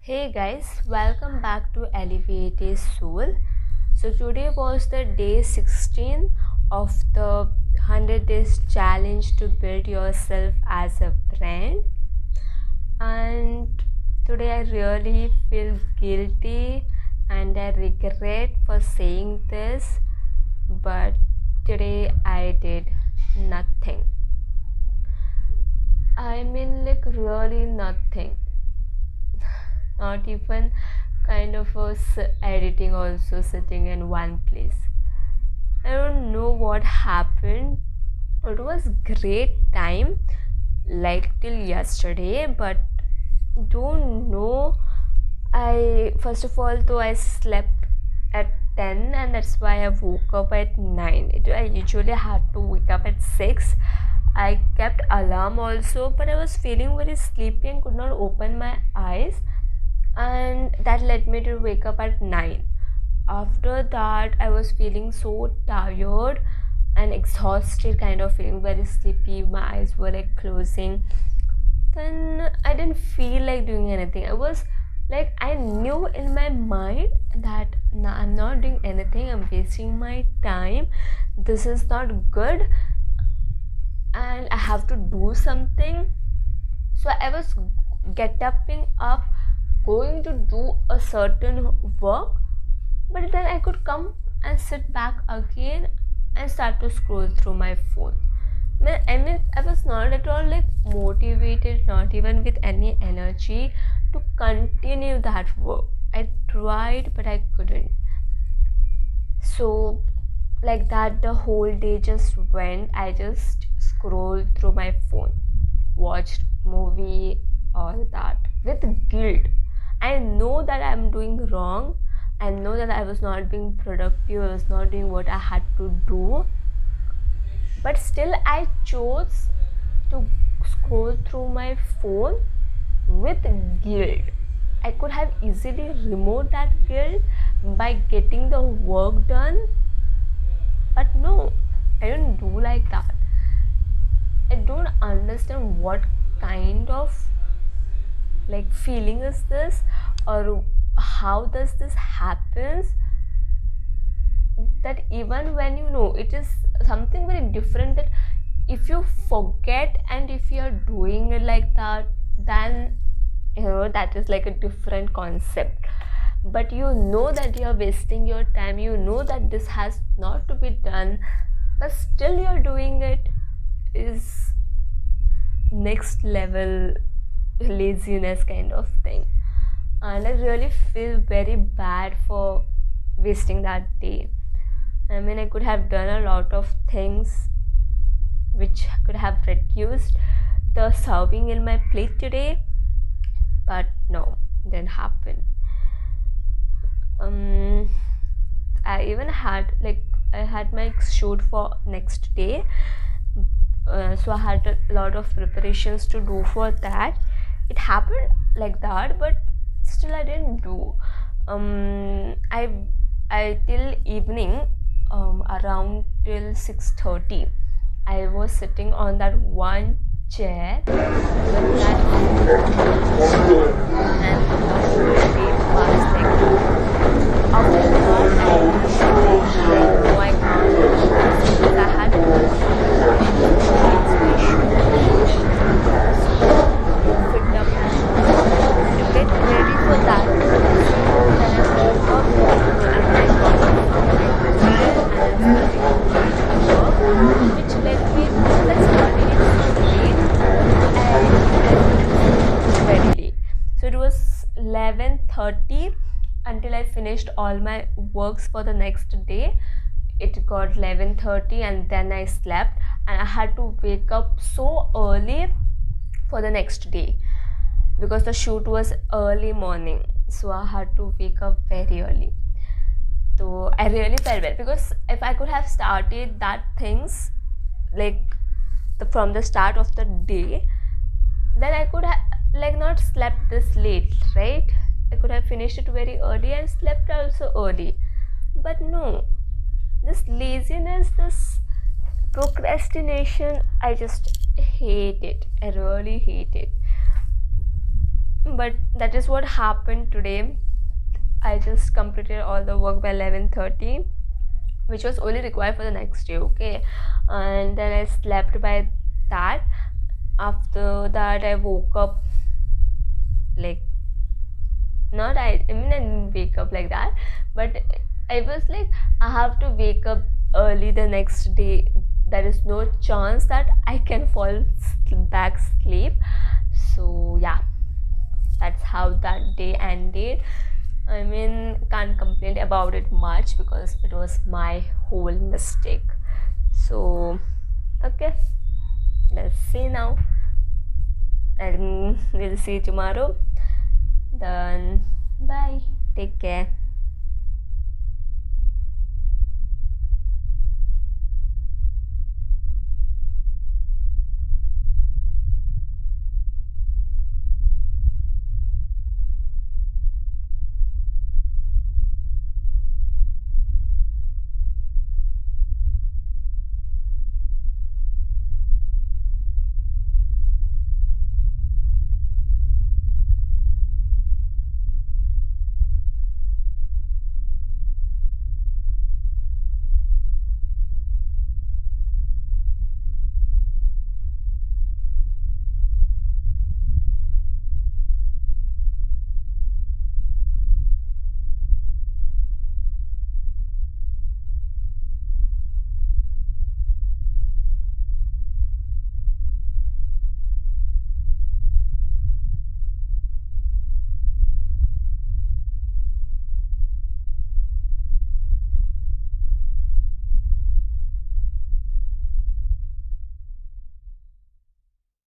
Hey guys, welcome back to Alleviated Soul. So today was the day 16 of the 100 days challenge to build yourself as a brand. And today I really feel guilty and I regret for saying this, but today I did nothing. Really nothing. Not even kind of editing, also sitting in one place. I don't know what happened. It was great time like till yesterday, but don't know. I first of all though I slept at 10 and that's why I woke up at 9. I usually had to wake up at 6. I kept alarm also, but I was feeling very sleepy and could not open my eyes, and that led me to wake up at 9. After that I was feeling so tired and exhausted, kind of feeling very sleepy. My eyes were like closing. Then I didn't feel like doing anything. I knew in my mind that nah, I'm not doing anything, I'm wasting my time, this is not good, and I have to do something. So I was getting up, going to do a certain work, but then I could come and sit back again and start to scroll through my phone. I was not at all like motivated, not even with any energy to continue that work. I tried, but I couldn't. So, like that, the whole day just went. I just scrolled through my phone, watched movie, all that with guilt. I know that I'm doing wrong. I know that I was not being productive, I was not doing what I had to do, but still I chose to scroll through my phone with guilt. I could have easily removed that guilt by getting the work done, but no, I don't do like that. I don't understand what kind of like feeling is this, or how does this happens, that even when you know it is something very different, that if you forget and if you are doing it like that, then that is like a different concept. But you know that you are wasting your time, you know that this has not to be done, but still you are doing it, is next level laziness kind of thing. And I really feel very bad for wasting that day. I could have done a lot of things which could have reduced the serving in my plate today, but no, didn't happen. I even had my shoot for next day, so I had a lot of preparations to do for that. It happened like that, but still I didn't do. I till evening, around till 6:30, I was sitting on that one chair with that and the whole day passed like that. After that I realized no, I can't do this because I had fit up to get ready for that. Then I woke up and I got up from my bed and I started work, which led me that started so late and very late. So it was 11:30 until I finished all my works for the next day. It got 11:30 and then I slept, and I had to wake up so early for the next day because the shoot was early morning, so I had to wake up very early. So I really felt bad because if I could have started that things from the start of the day, then I could have not slept this late, right? I could have finished it very early and slept also early. But no, this laziness, this procrastination, I just hate it. I really hate it. But that is what happened today. I just completed all the work by 11:30, which was only required for the next day. Okay, and then I slept by that. After that, I woke up like, not I mean, I didn't wake up like that, but I was like, I have to wake up early the next day. There is no chance that I can fall back sleep. So yeah, that's how that day ended. I mean, can't complain about it much because it was my whole mistake. So okay, let's see now, and we'll see tomorrow. Then bye, take care.